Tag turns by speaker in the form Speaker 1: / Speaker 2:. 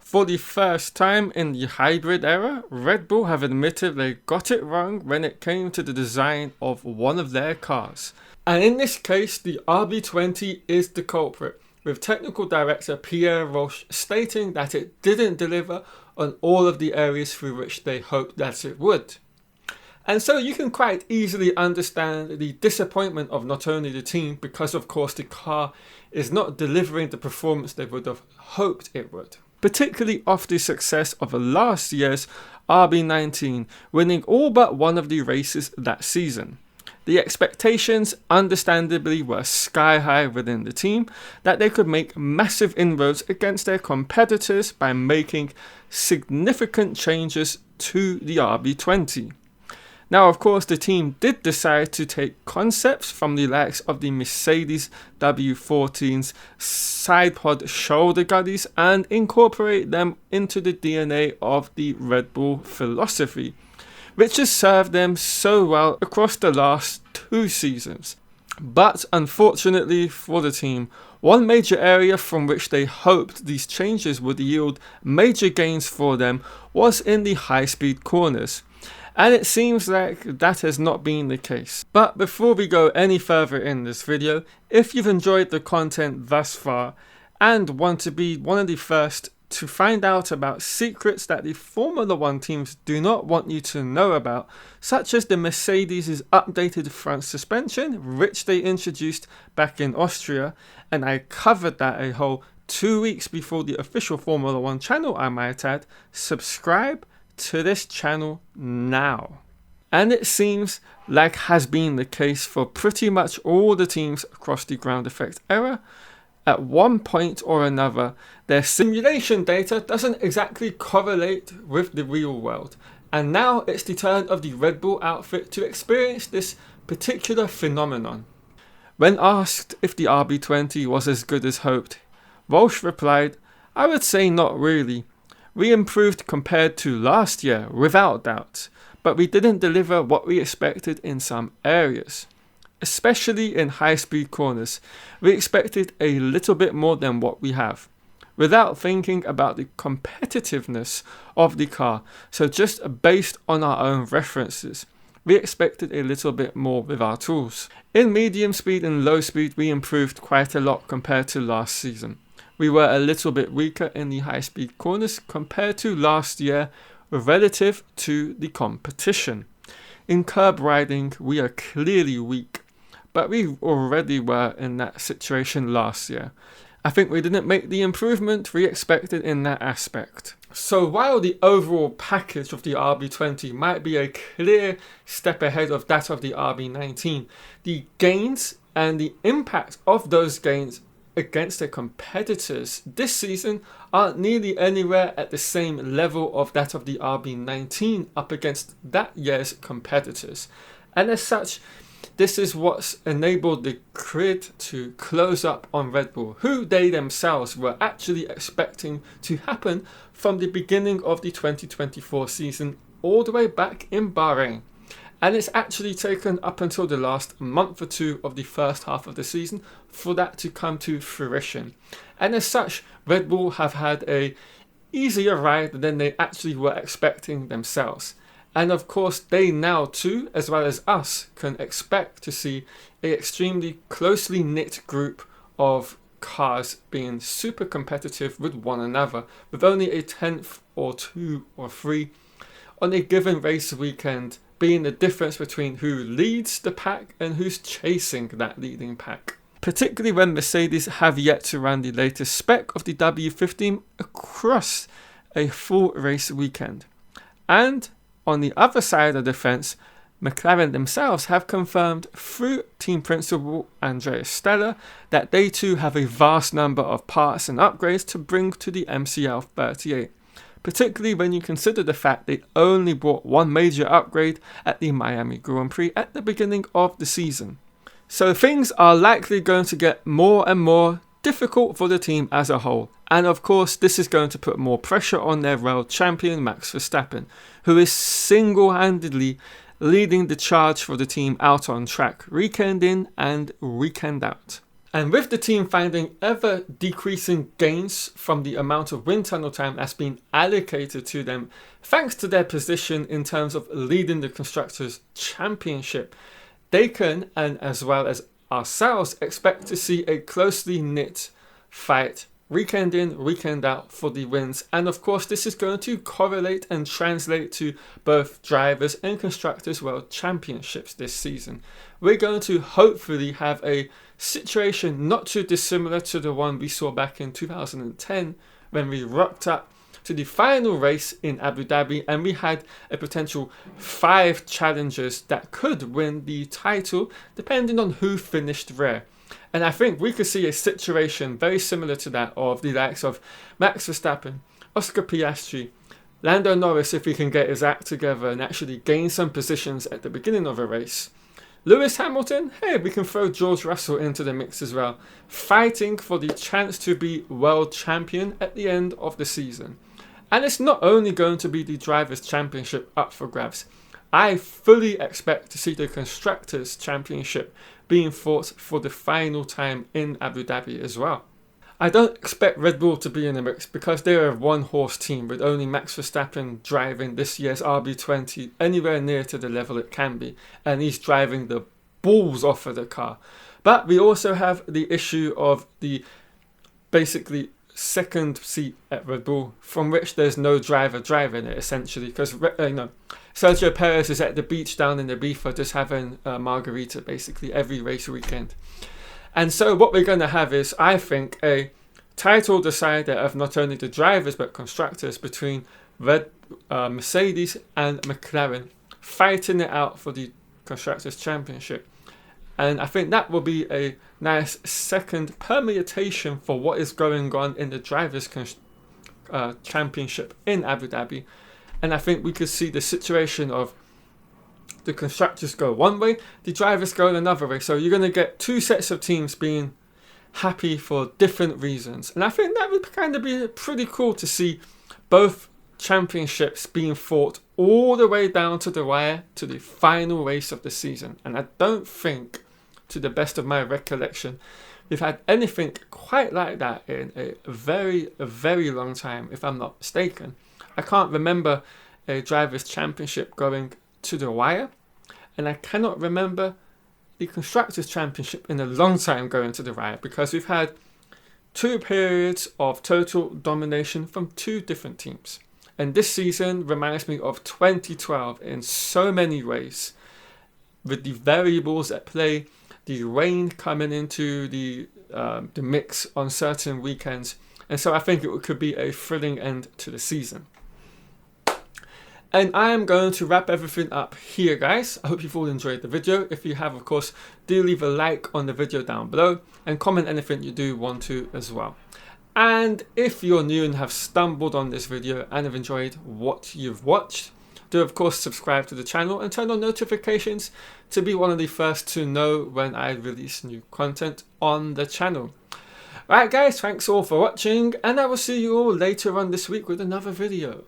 Speaker 1: For the first time in the hybrid era, Red Bull have admitted they got it wrong when it came to the design of one of their cars. And in this case, the RB20 is the culprit, with technical director Pierre Roche stating that it didn't deliver on all of the areas through which they hoped that it would. And so you can quite easily understand the disappointment of not only the team, because of course the car is not delivering the performance they would have hoped it would. Particularly off the success of last year's RB19, winning all but one of the races that season. The expectations understandably were sky high within the team that they could make massive inroads against their competitors by making significant changes to the RB20. Now, of course, the team did decide to take concepts from the likes of the Mercedes W14's side pod shoulder guddies and incorporate them into the DNA of the Red Bull philosophy, which has served them so well across the last 2 seasons. But unfortunately for the team, one major area from which they hoped these changes would yield major gains for them was in the high-speed corners. And it seems like that has not been the case. But before we go any further in this video, if you've enjoyed the content thus far and want to be one of the first to find out about secrets that the Formula 1 teams do not want you to know about, such as the Mercedes' updated front suspension, which they introduced back in Austria, and I covered that a whole 2 weeks before the official Formula 1 channel, I might add, subscribe to this channel now. And it seems like has been the case for pretty much all the teams across the ground effect era. At one point or another, their simulation data doesn't exactly correlate with the real world. And now it's the turn of the Red Bull outfit to experience this particular phenomenon. When asked if the RB20 was as good as hoped, Walsh replied, "I would say not really. We improved compared to last year, without doubt, but we didn't deliver what we expected in some areas. Especially in high-speed corners, we expected a little bit more than what we have, without thinking about the competitiveness of the car, so just based on our own references. We expected a little bit more with our tools. In medium speed and low speed, we improved quite a lot compared to last season. We were a little bit weaker in the high-speed corners compared to last year relative to the competition. In curb riding, we are clearly weak, but we already were in that situation last year. I think we didn't make the improvement we expected in that aspect." So while the overall package of the RB20 might be a clear step ahead of that of the RB19, the gains and the impact of those gains against their competitors this season aren't nearly anywhere at the same level of that of the RB19 up against that year's competitors. And as such, this is what's enabled the grid to close up on Red Bull, who they themselves were actually expecting to happen from the beginning of the 2024 season all the way back in Bahrain. And it's actually taken up until the last month or two of the first half of the season for that to come to fruition. And as such, Red Bull have had a easier ride than they actually were expecting themselves. And of course, they now too, as well as us, can expect to see an extremely closely knit group of cars being super competitive with one another, with only a 10th or 2 or 3 on a given race weekend being the difference between who leads the pack and who's chasing that leading pack. Particularly when Mercedes have yet to run the latest spec of the W15 across a full race weekend. And on the other side of the fence, McLaren themselves have confirmed through team principal Andrea Stella that they too have a vast number of parts and upgrades to bring to the MCL38. Particularly when you consider the fact they only brought one major upgrade at the Miami Grand Prix at the beginning of the season. So things are likely going to get more and more difficult for the team as a whole. And of course, this is going to put more pressure on their world champion Max Verstappen, who is single-handedly leading the charge for the team out on track weekend in and weekend out. And with the team finding ever decreasing gains from the amount of wind tunnel time that's been allocated to them, thanks to their position in terms of leading the Constructors' Championship, they can, and as well as ourselves, expect to see a closely knit fight weekend in, weekend out for the wins. And of course, this is going to correlate and translate to both drivers and constructors world championships this season. We're going to hopefully have a situation not too dissimilar to the one we saw back in 2010 when we rocked up to the final race in Abu Dhabi and we had a potential 5 challengers that could win the title depending on who finished rare. And I think we could see a situation very similar to that of the likes of Max Verstappen, Oscar Piastri, Lando Norris if he can get his act together and actually gain some positions at the beginning of a race. Lewis Hamilton, hey, we can throw George Russell into the mix as well, fighting for the chance to be world champion at the end of the season. And it's not only going to be the Drivers' Championship up for grabs. I fully expect to see the Constructors' Championship being fought for the final time in Abu Dhabi as well. I don't expect Red Bull to be in the mix because they're a one-horse team with only Max Verstappen driving this year's RB20 anywhere near to the level it can be, and he's driving the balls off of the car. But we also have the issue of the basically second seat at Red Bull, from which there's no driver driving it essentially, because Sergio Perez is at the beach down in Ibiza just having a margarita basically every race weekend. And so what we're going to have is, I think, a title decider of not only the drivers but constructors between Mercedes and McLaren, fighting it out for the Constructors' Championship. And I think that will be a nice second permutation for what is going on in the Drivers' Championship in Abu Dhabi. And I think we could see the situation of the constructors go one way, the drivers go another way. So you're going to get 2 sets of teams being happy for different reasons. And I think that would kind of be pretty cool to see both championships being fought all the way down to the wire to the final race of the season. And I don't think, to the best of my recollection, we've had anything quite like that in a very, very long time, if I'm not mistaken. I can't remember a Drivers' Championship going to the wire, and I cannot remember the Constructors' Championship in a long time going to the wire, because we've had 2 periods of total domination from 2 different teams. And this season reminds me of 2012 in so many ways, with the variables at play, the rain coming into the mix on certain weekends. And so I think it could be a thrilling end to the season. And I am going to wrap everything up here, guys. I hope you've all enjoyed the video. If you have, of course, do leave a like on the video down below and comment anything you do want to as well. And if you're new and have stumbled on this video and have enjoyed what you've watched, do of course subscribe to the channel and turn on notifications to be one of the first to know when I release new content on the channel. Alright guys, thanks all for watching, and I will see you all later on this week with another video.